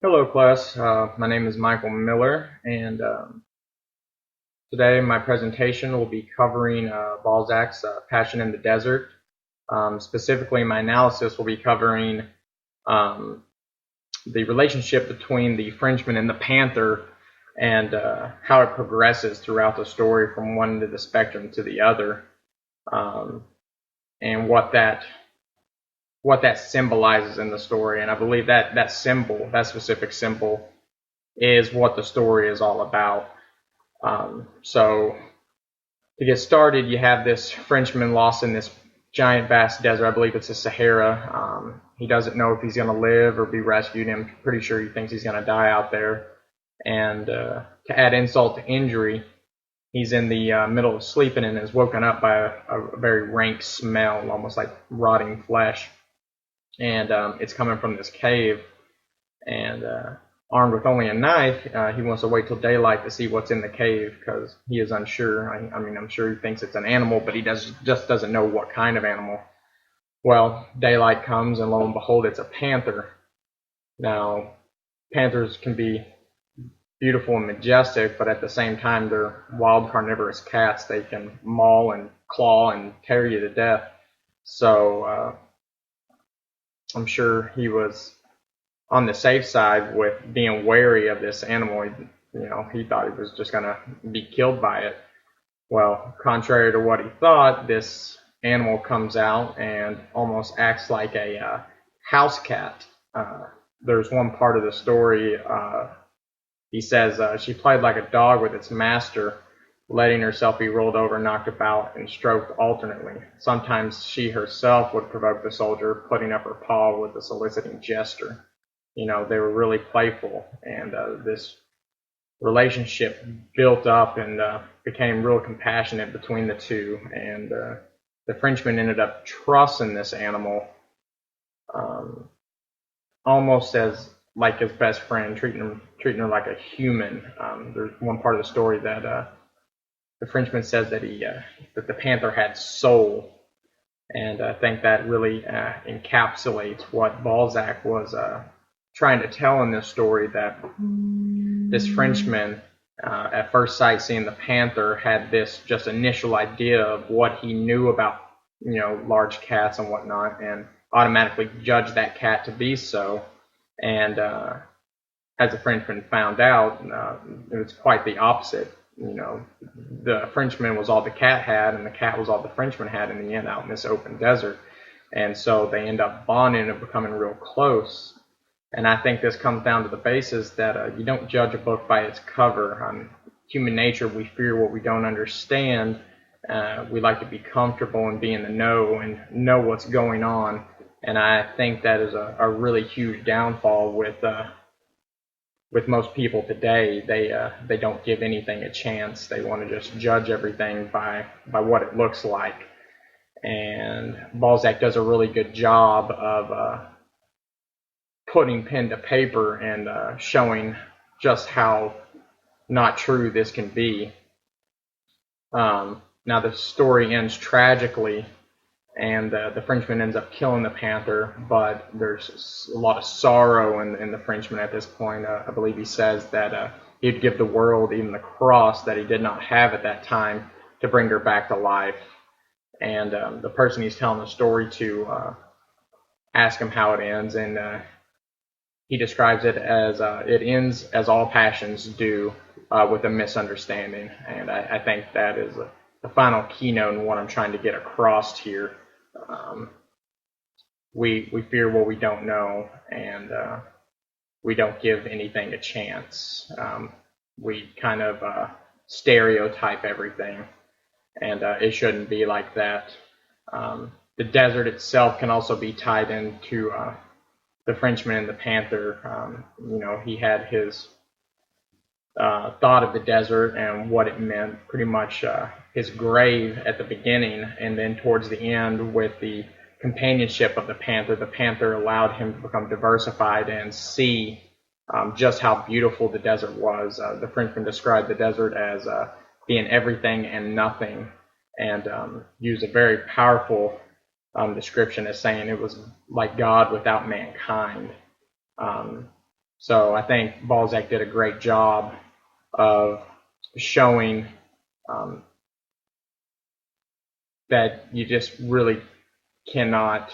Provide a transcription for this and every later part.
Hello, class. My name is Michael Miller, and today my presentation will be covering Balzac's Passion in the Desert. Specifically, my analysis will be covering um, the relationship between the Frenchman and the Panther and how it progresses throughout the story from one end of the spectrum to the other, um, and what that symbolizes in the story. And I believe that specific symbol, is what the story is all about. So to get started, you have this Frenchman lost in this giant, vast desert. I believe it's the Sahara. He doesn't know if he's going to live or be rescued. I'm pretty sure he thinks he's going to die out there. And to add insult to injury, he's in the middle of sleeping and is woken up by a very rank smell, almost like rotting flesh. And it's coming from this cave. And armed with only a knife, he wants to wait till daylight to see what's in the cave because he is unsure. I mean, I'm sure he thinks it's an animal, but he just doesn't know what kind of animal. Well, daylight comes, and lo and behold, it's a panther. Now, panthers can be beautiful and majestic, but at the same time, they're wild carnivorous cats. They can maul and claw and tear you to death. So I'm sure he was on the safe side with being wary of this animal. He thought he was just going to be killed by it. Well, contrary to what he thought, this animal comes out and almost acts like a house cat. There's one part of the story, he says she played like a dog with its master, letting herself be rolled over, knocked about, and stroked alternately. Sometimes she herself would provoke the soldier, putting up her paw with a soliciting gesture. They were really playful, and this relationship built up and became real compassionate between the two. And the Frenchman ended up trusting this animal almost as like his best friend, treating her like a human. There's one part of the story that the Frenchman says that that the panther had soul, and I think that really encapsulates what Balzac was trying to tell in this story, that this Frenchman, at first sight seeing the panther, had this just initial idea of what he knew about, large cats and whatnot, and automatically judged that cat to be so. And as the Frenchman found out, it was quite the opposite. The Frenchman was all the cat had, and the cat was all the Frenchman had in the end, out in this open desert. And so they end up bonding and becoming real close. And I think this comes down to the basis that you don't judge a book by its cover. Human nature, we fear what we don't understand. We like to be comfortable and be in the know and know what's going on. And I think that is a really huge downfall with most people today. They don't give anything a chance. They want to just judge everything by what it looks like. And Balzac does a really good job of putting pen to paper and showing just how not true this can be. Now the story ends tragically, and the Frenchman ends up killing the panther, but there's a lot of sorrow in the Frenchman at this point. I believe he says that he'd give the world, even the cross that he did not have at that time, to bring her back to life. And the person he's telling the story to ask him how it ends, and he describes it as it ends as all passions do, with a misunderstanding. And I think that is the final keynote in what I'm trying to get across here. We fear what we don't know, and we don't give anything a chance. We kind of stereotype everything, and it shouldn't be like that. The desert itself can also be tied into the Frenchman and the panther. He had his thought of the desert and what it meant, pretty much his grave at the beginning, and then towards the end, with the companionship of the panther allowed him to become diversified and see just how beautiful the desert was. The Frenchman described the desert as being everything and nothing, and used a very powerful description as saying it was like God without mankind. So I think Balzac did a great job of showing that you just really cannot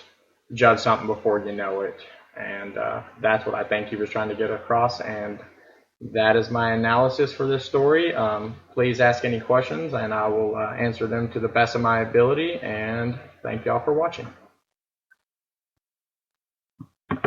judge something before you know it. And that's what I think he was trying to get across. And that is my analysis for this story. Please ask any questions, and I will answer them to the best of my ability. And thank y'all for watching.